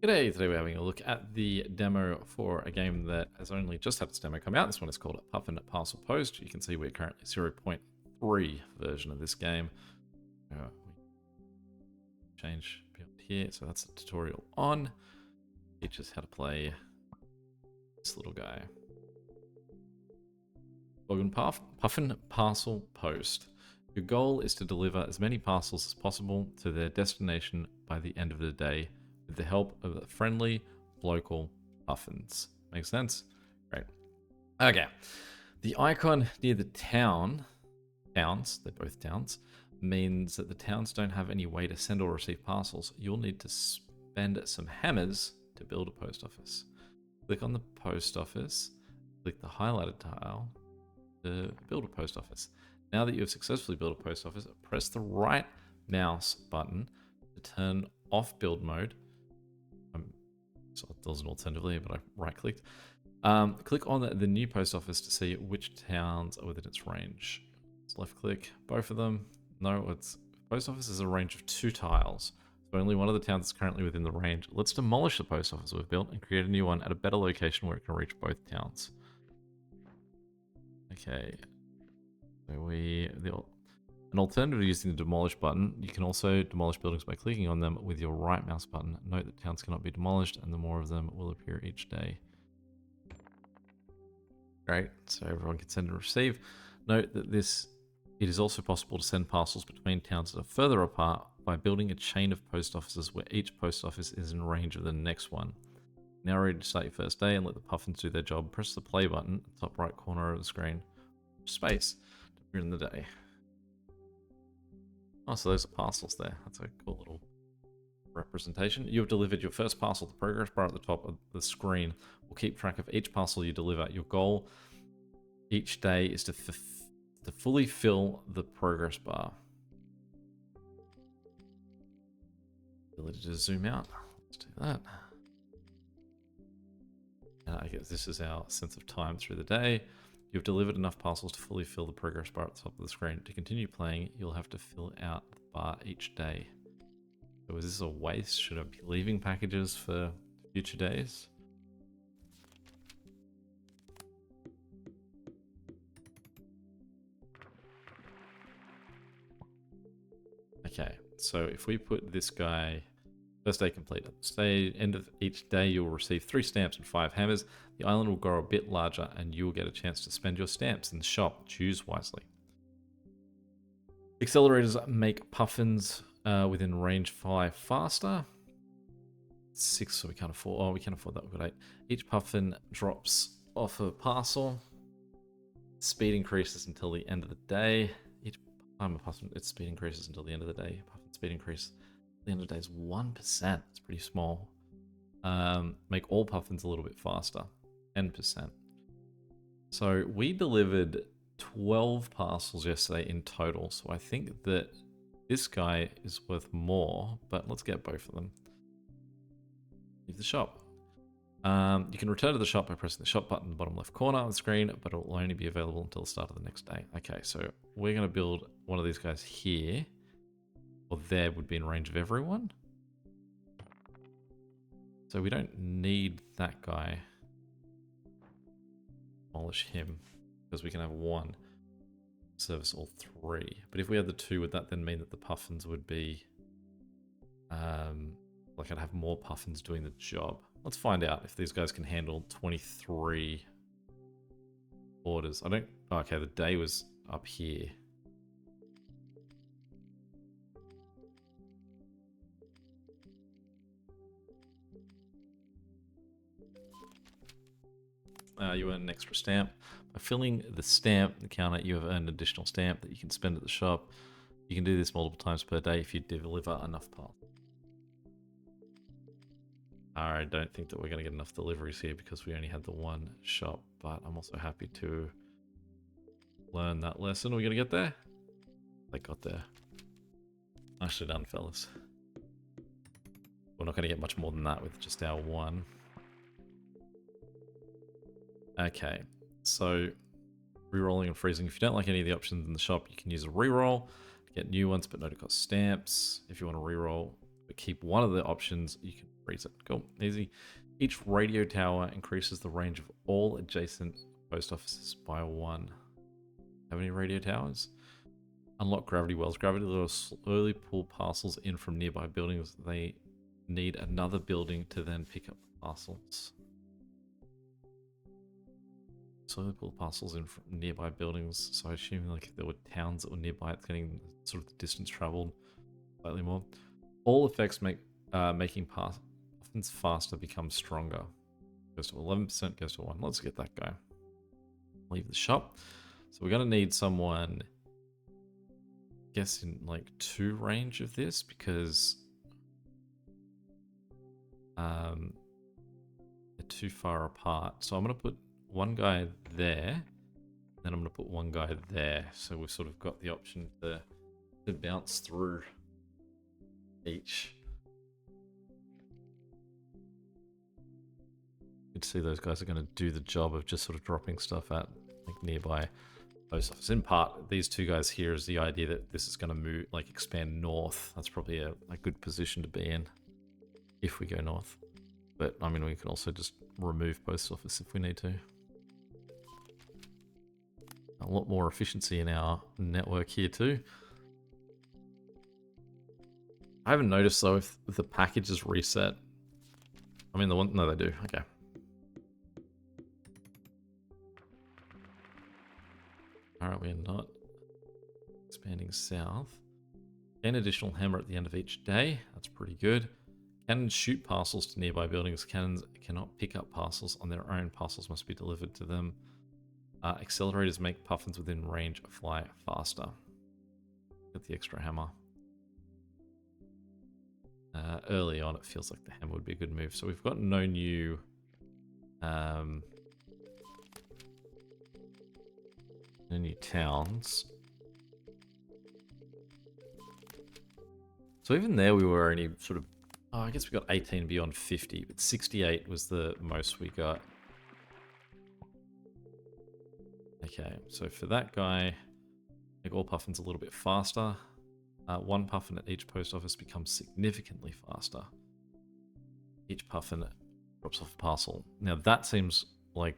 G'day, today we're having a look at the demo for a game that has only just had its demo come out. This one is called Puffin Parcel Post. You can see we're currently 0.3 version of this game. We change beyond here, so that's the tutorial on. Teaches how to play this little guy. Puffin Parcel Post. Your goal is to deliver as many parcels as possible to their destination by the end of the day, with the help of the friendly local puffins. Makes sense? Great. Okay. The icon near the towns, they're both towns, means that the towns don't have any way to send or receive parcels. You'll need to spend some hammers to build a post office. Click on the post office, click the highlighted tile to build a post office. Now that you have successfully built a post office, press the right mouse button to turn off build mode. So it does an alternatively, but I right-clicked. Click on the new post office to see which towns are within its range. Let's left-click both of them. No, it's post office is a range of 2 tiles. So only one of the towns is currently within the range. Let's demolish the post office we've built and create a new one at a better location where it can reach both towns. Okay. So an alternative to using the demolish button, you can also demolish buildings by clicking on them with your right mouse button. Note that towns cannot be demolished and the more of them will appear each day. Great, so everyone can send and receive. Note that it is also possible to send parcels between towns that are further apart by building a chain of post offices where each post office is in range of the next one. Now ready to start your first day and let the puffins do their job. Press the play button at the top right corner of the screen. Space to begin the day. Oh, so those are parcels there. That's a cool little representation. You have delivered your first parcel. The progress bar at the top of the screen will keep track of each parcel you deliver. Your goal each day is to fully fill the progress bar. Ability to zoom out. Let's do that. I guess this is our sense of time through the day. You've delivered enough parcels to fully fill the progress bar at the top of the screen. To continue playing, you'll have to fill out the bar each day. So is this a waste? Should I be leaving packages for future days? Okay, so if we put this guy, first day complete. End of each day, you'll receive 3 stamps and 5 hammers. The island will grow a bit larger and you'll get a chance to spend your stamps in the shop. Choose wisely. Accelerators make puffins within range 5 faster. 6, so we can't afford. Oh, we can't afford that. We've got 8. Each puffin drops off a parcel. Speed increases until the end of the day. Each time a puffin, its speed increases until the end of the day. Puffin speed increase at the end of the day is 1%. It's pretty small. Make all puffins a little bit faster. 10%. So we delivered 12 parcels yesterday in total. So I think that this guy is worth more, but let's get both of them. Leave the shop. You can return to the shop by pressing the shop button in the bottom left corner of the screen, but it will only be available until the start of the next day. Okay, so we're going to build one of these guys here, or there would be in range of everyone. So we don't need that guy. Demolish him, because we can have 1 service all 3. But if we had the 2, would that then mean that the puffins would be like I'd have more puffins doing the job? Let's find out if these guys can handle 23 orders. I don't. Oh, okay, the day was up here. You earn an extra stamp. By filling the stamp counter, you have earned an additional stamp that you can spend at the shop. You can do this multiple times per day if you deliver enough parcels. I don't think that we're going to get enough deliveries here because we only had the 1 shop, but I'm also happy to learn that lesson. Are we going to get there? They got there. Nicely done, fellas. We're not going to get much more than that with just our 1. Okay, so rerolling and freezing. If you don't like any of the options in the shop, you can use a reroll to get new ones, but note it costs stamps. If you want to reroll but keep one of the options, you can Freeze it. Cool. Easy. Each radio tower increases the range of all adjacent post offices by 1. Have any radio towers? Unlock gravity wells. Gravity wells slowly pull parcels in from nearby buildings. They need another building to then pick up parcels. Slowly pull parcels in from nearby buildings. So I assume like if there were towns that were nearby, it's getting sort of the distance traveled slightly more. All effects make making puffins faster become stronger. Goes to 11%, goes to 1. Let's get that guy. Leave the shop. So we're going to need someone, I guess, in like 2 range of this, because they're too far apart. So I'm going to put one guy there, then I'm going to put one guy there. So we've sort of got the option to bounce through each. You can see those guys are going to do the job of just sort of dropping stuff at like nearby post office. In part, these 2 guys here is the idea that this is going to move, like expand north. That's probably a good position to be in if we go north. But I mean, we can also just remove post office if we need to. A lot more efficiency in our network here too. I haven't noticed though if the package is reset. I mean, no, they do. Okay. Alright, we're not expanding south. Gain additional hammer at the end of each day. That's pretty good. Cannons shoot parcels to nearby buildings. Cannons cannot pick up parcels on their own. Parcels must be delivered to them. Accelerators make puffins within range fly faster. Get the extra hammer. Early on, it feels like the hammer would be a good move. So we've got no new... no new towns. So even there we were only sort of... Oh, I guess we got 18 beyond 50, but 68 was the most we got. Okay, so for that guy, make all puffins a little bit faster. 1 puffin at each post office becomes significantly faster. Each puffin drops off a parcel. Now that seems like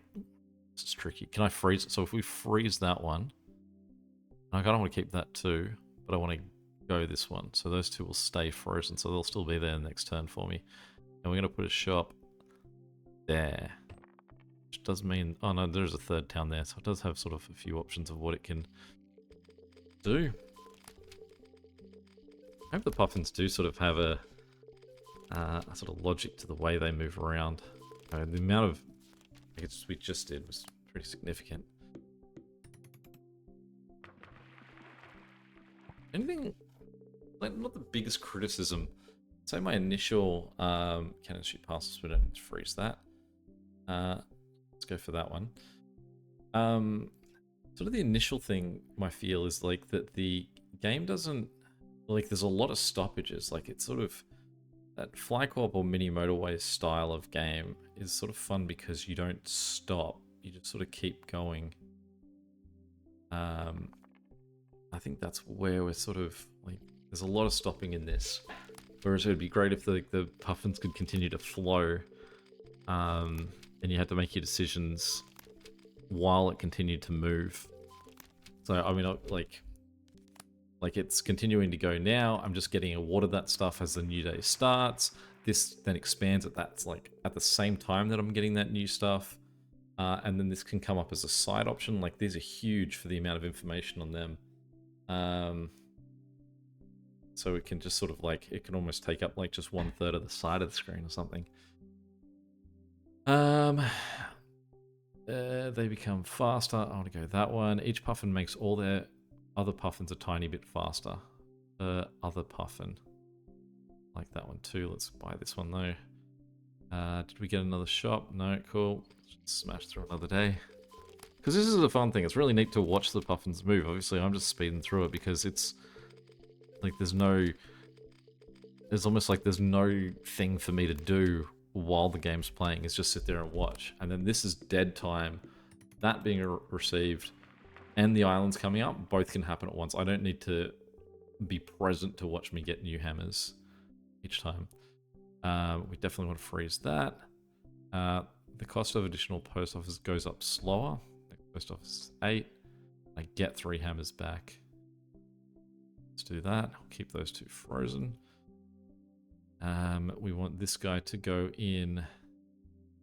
it's tricky. Can I freeze it? So if we freeze that one, I kind of want to keep that too, but I want to go this one. So those 2 will stay frozen, so they'll still be there next turn for me. And we're going to put a shop there. Which does mean... Oh no, there's a 3rd town there, so it does have sort of a few options of what it can do. I hope the puffins do sort of have a sort of logic to the way they move around. The amount of... I guess we just did was pretty significant. Anything... Like, not the biggest criticism. Say my initial cannon shoot parcels, we don't need to freeze that. Let's go for that one. Sort of the initial thing, my feel is like that the game doesn't... Like, there's a lot of stoppages. Like, it's sort of... That Fly Co-op or Mini Motorway style of game is sort of fun because you don't stop. You just sort of keep going. I think that's where we're sort of... Like, there's a lot of stopping in this. Whereas it would be great if the puffins could continue to flow. And you had to make your decisions while it continued to move. So, I mean, like it's continuing to go now. I'm just getting awarded that stuff as the new day starts. This then expands that's like at the same time that I'm getting that new stuff. And then this can come up as a side option. Like, these are huge for the amount of information on them. So it can just sort of like, it can almost take up like just 1/3 of the side of the screen or something. They become faster. I want to go that one. Each puffin makes all their other puffins a tiny bit faster. Other puffin. Like that one too. Let's buy this one though. Did we get another shop? No, cool. Smash through another day. Because this is a fun thing. It's really neat to watch the puffins move. Obviously, I'm just speeding through it because it's like there's almost like there's no thing for me to do while the game's playing. It's just sit there and watch. And then this is dead time. That being received and the islands coming up, both can happen at once. I don't need to be present to watch me get new hammers each time. We definitely want to freeze that. The cost of additional post office goes up slower. Post office is 8. I get 3 hammers back. Let's do that. I'll keep those 2 frozen. We want this guy to go in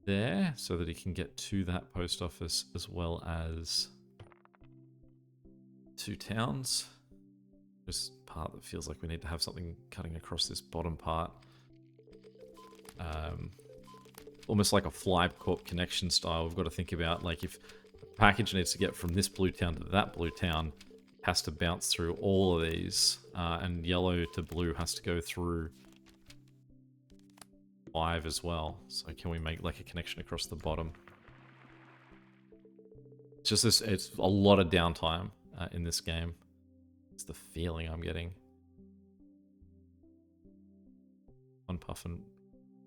there so that he can get to that post office as well as 2 towns. This part that feels like we need to have something cutting across this bottom part. Almost like a fly corp connection style. We've got to think about, like, if the package needs to get from this blue town to that blue town, it has to bounce through all of these, and yellow to blue has to go through 5 as well. So can we make like a connection across the bottom? It's just this, it's a lot of downtime in this game. It's the feeling I'm getting. One Puffin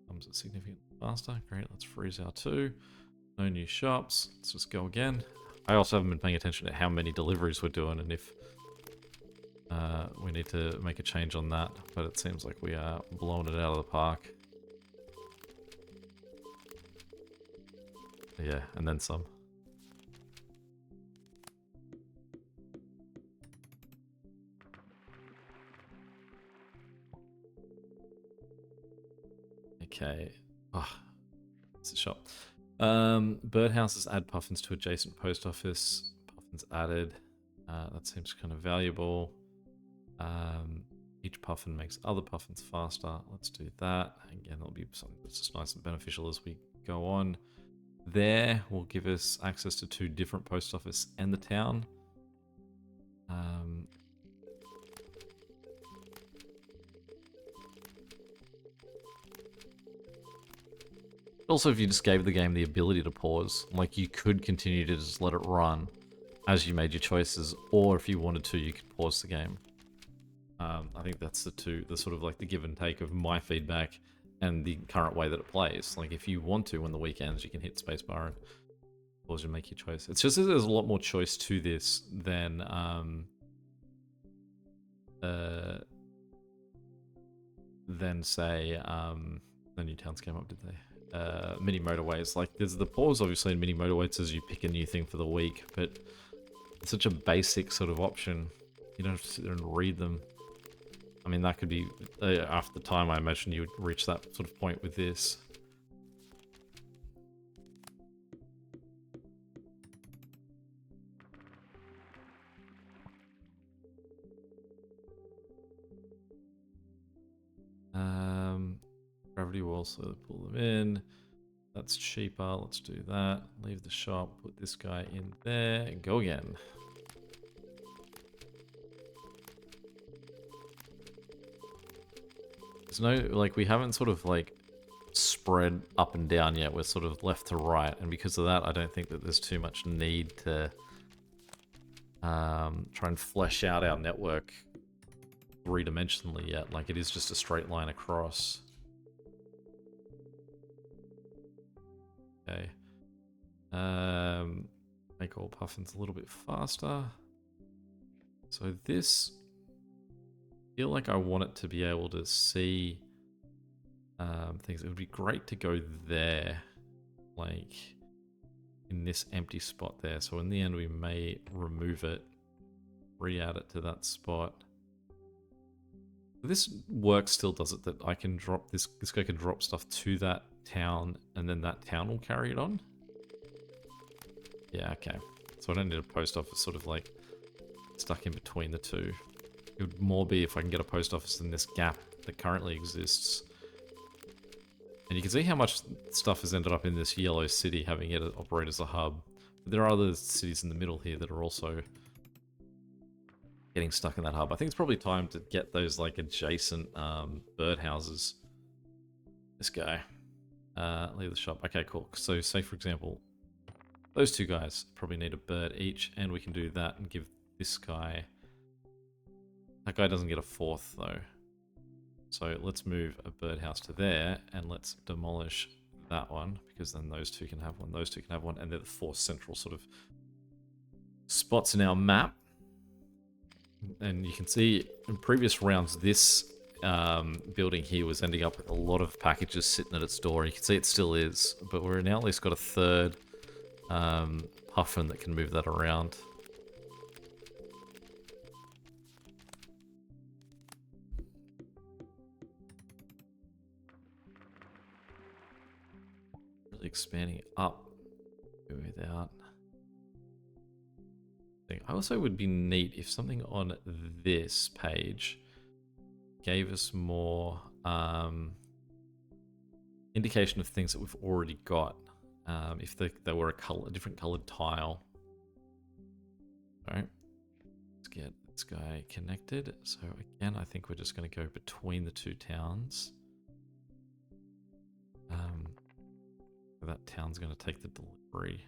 comes significantly faster. Great, let's freeze our 2. No new shops. Let's just go again. I also haven't been paying attention to how many deliveries we're doing and if we need to make a change on that. But it seems like we are blowing it out of the park. Yeah, and then some. Okay. Oh, it's a shop. Birdhouses add puffins to adjacent post office. Puffins added. That seems kind of valuable. Each puffin makes other puffins faster. Let's do that. Again, that'll be something that's just nice and beneficial as we go on. There will give us access to 2 different post office and the town. Also, if you just gave the game the ability to pause, like you could continue to just let it run as you made your choices, or if you wanted to, you could pause the game. I think that's the sort of like the give and take of my feedback and the current way that it plays. Like if you want to, on the weekends, you can hit spacebar and pause and make your choice. It's just that there's a lot more choice to this than say the new towns came up, did they? Mini motorways. Like there's the pause obviously in mini motorways as you pick a new thing for the week, but it's such a basic sort of option. You don't have to sit there and read them. I mean, that could be after the time I imagine you would reach that sort of point with this. Gravity will also pull them in. That's cheaper. Let's do that. Leave the shop. Put this guy in there and go again. There's no, like, we haven't sort of like spread up and down yet. We're sort of left to right, and because of that, I don't think that there's too much need to try and flesh out our network 3-dimensionally yet. Like, it is just a straight line across. Okay. Make all puffins a little bit faster. So this, I feel like I want it to be able to see things. It would be great to go there, like in this empty spot there. So in the end, we may remove it, re-add it to that spot. This work still does it that I can drop this guy can drop stuff to that town and then that town will carry it on. Yeah, okay. So I don't need a post office sort of like stuck in between the two. It would more be if I can get a post office in this gap that currently exists. And you can see how much stuff has ended up in this yellow city having it operate as a hub. But there are other cities in the middle here that are also getting stuck in that hub. I think it's probably time to get those like adjacent birdhouses. This guy. Leave the shop. Okay, cool. So say for example, those 2 guys probably need a bird each, and we can do that and give this guy... That guy doesn't get a 4th though. So let's move a birdhouse to there, and let's demolish that one, because then those 2 can have one, those 2 can have one, and they're the 4 central sort of spots in our map. And you can see in previous rounds, this building here was ending up with a lot of packages sitting at its door. You can see it still is, but we're now at least got a third Puffin that can move that around. Really expanding up without. I also would be neat if something on this page gave us more indication of things that we've already got. If they were a different colored tile. Alright, let's get this guy connected. So again, I think we're just going to go between the two towns. That town's going to take the delivery.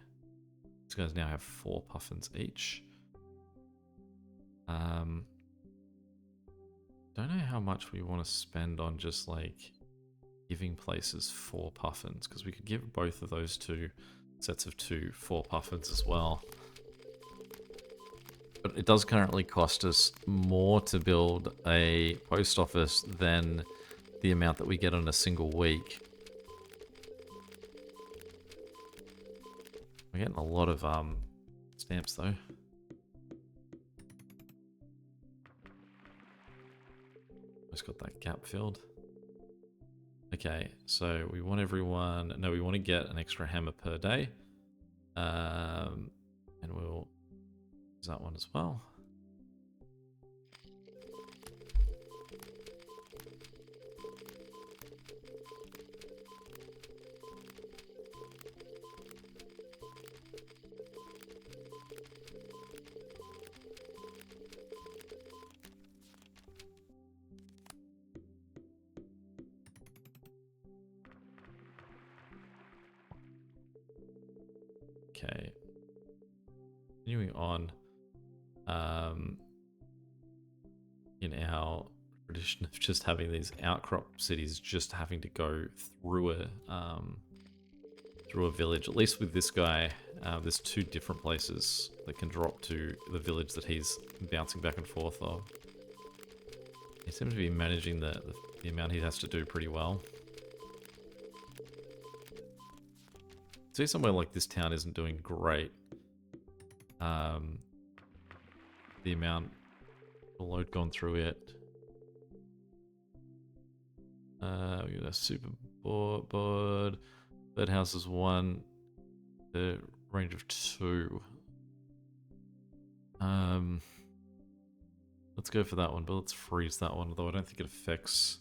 These guys now have 4 Puffins each. Don't know how much we want to spend on just like giving places 4 Puffins, because we could give both of those two sets of 4 Puffins as well. But it does currently cost us more to build a post office than the amount that we get on a single week. We're getting a lot of stamps though. Just got that gap filled. Okay, so we want everyone. No, we want to get an extra hammer per day, and we'll use that one as well. Okay, continuing on, in our tradition of just having these outcrop cities just having to go through a village. At least with this guy, there's 2 different places that can drop to the village that he's bouncing back and forth of. He seems to be managing the amount he has to do pretty well. See, somewhere like this town isn't doing great. The amount of load gone through it. We got a super board. Third house is 1. The range of 2. Let's go for that one, but let's freeze that one, although I don't think it affects.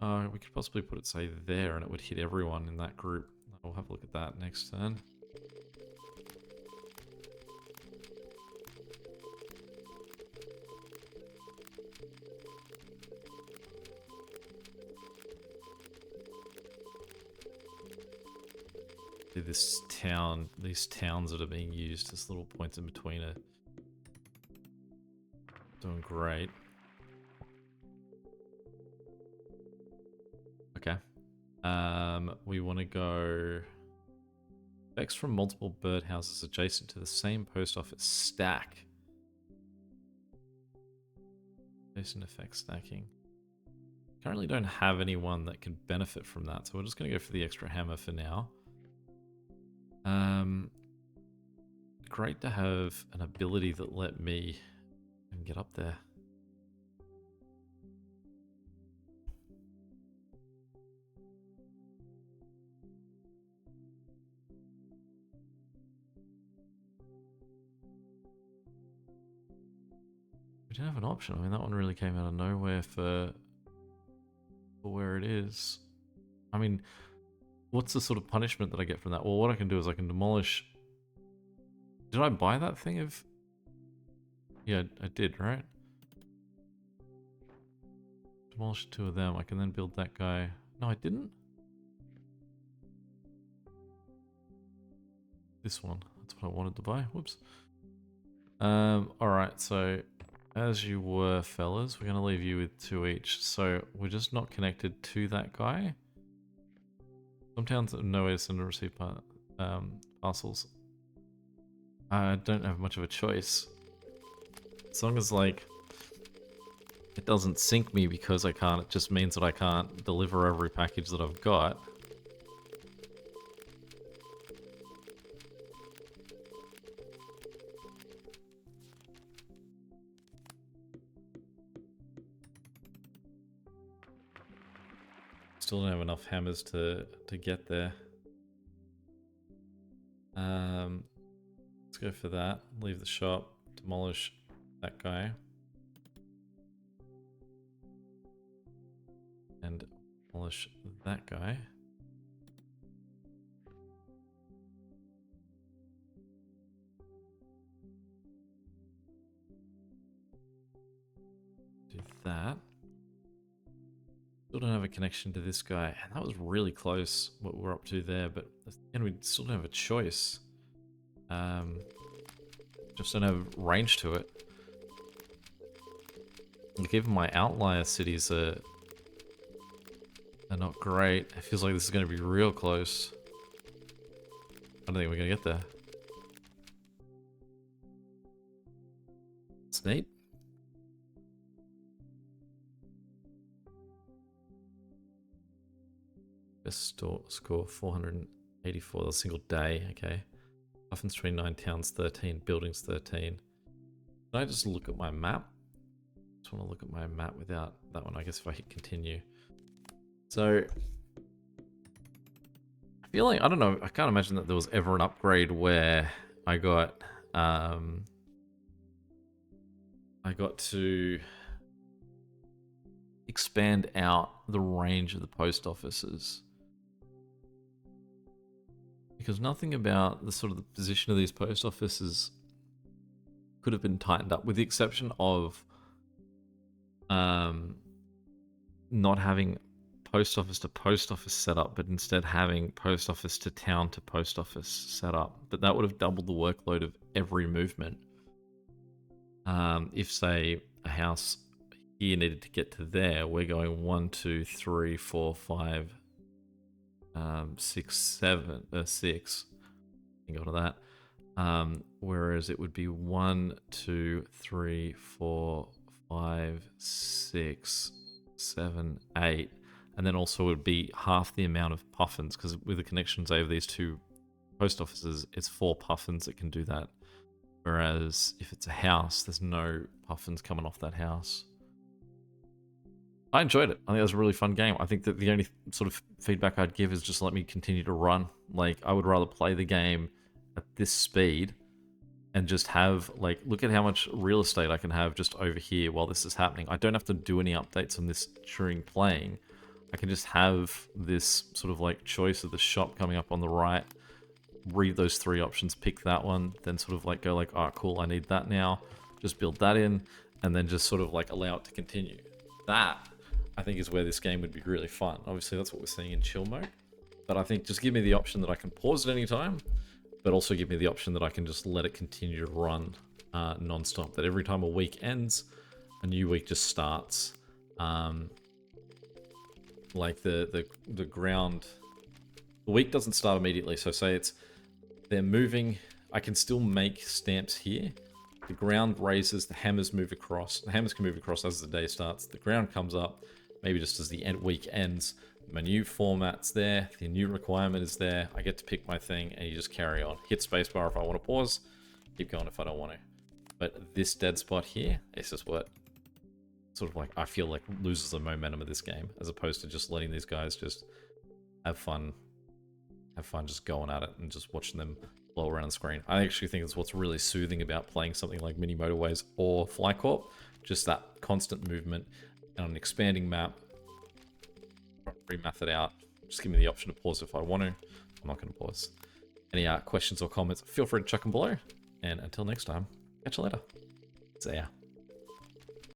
We could possibly put it, say, there, and it would hit everyone in that group. We'll have a look at that next turn. This town, these towns that are being used as little points in between are doing great. Okay. We want to go effects from multiple birdhouses adjacent to the same post office stack. Adjacent effect stacking. Currently don't have anyone that can benefit from that, so we're just going to go for the extra hammer for now. Great to have an ability that let me get up there. We didn't have an option. I mean, that one really came out of nowhere for where it is. I mean, what's the sort of punishment that I get from that? Well, what I can do is I can demolish. Did I buy that thing of? Yeah, I did, right? Demolish 2 of them. I can then build that guy. No, I didn't. This one. That's what I wanted to buy. Whoops. Alright, so as you were, fellas, we're going to leave you with 2 each. So we're just not connected to that guy. Some towns have no way to send and receive parcels. I don't have much of a choice. As long as, like, it doesn't sync me because I can't. It just means that I can't deliver every package that I've got. Still don't have enough hammers to get there. Let's go for that. Leave the shop. Demolish that guy. And demolish that guy. Do that. Still don't have a connection to this guy, and that was really close what we're up to there, but again, we still don't have a choice. Just don't have range to it. Like, even my outlier cities are not great. It feels like this is going to be real close. I don't think we're going to get there. It's neat. Best score 484, a single day, okay. Puffins 29, towns 13, buildings 13. Can I just look at my map? Just want to look at my map without that one, I guess if I hit continue. So, I feel like, I don't know, I can't imagine that there was ever an upgrade where I got to expand out the range of the post offices. Because nothing about the sort of the position of these post offices could have been tightened up, with the exception of not having post office to post office set up, but instead having post office to town to post office set up. But that would have doubled the workload of every movement. If, say, a house here needed to get to there, we're going 1, 2, 3, 4, 5, 6, 7, 6. You can go to that. Whereas it would be 1, 2, 3, 4, 5, 6, 7, 8. And then also it would be half the amount of puffins, because with the connections over these two post offices, it's 4 puffins that can do that. Whereas if it's a house, there's no puffins coming off that house. I enjoyed it. I think it was a really fun game. I think that the only sort of feedback I'd give is just let me continue to run. Like, I would rather play the game at this speed and just have, like, look at how much real estate I can have just over here while this is happening. I don't have to do any updates on this during playing. I can just have this sort of like choice of the shop coming up on the right, read those 3 options, pick that one, then sort of like go like, oh cool, I need that now. Just build that in, and then just sort of like allow it to continue. That, I think, is where this game would be really fun. Obviously, that's what we're seeing in chill mode. But I think just give me the option that I can pause at any time, but also give me the option that I can just let it continue to run non-stop. That every time a week ends, a new week just starts. Like the ground, the week doesn't start immediately. So say they're moving, I can still make stamps here. The ground raises, the hammers move across. The hammers can move across as the day starts. The ground comes up, maybe just as the week ends. My new format's there, the new requirement is there. I get to pick my thing, and you just carry on. Hit spacebar if I want to pause, keep going if I don't want to. But this dead spot here, this is what sort of like I feel like loses the momentum of this game, as opposed to just letting these guys just have fun just going at it and just watching them blow around the screen. I actually think it's what's really soothing about playing something like Mini Motorways or FlyCorp, just that constant movement on an expanding map. Remath it out. Just give me the option to pause if I want to. I'm not going to pause. Any questions or comments, feel free to chuck them below. And until next time, catch you later. See ya.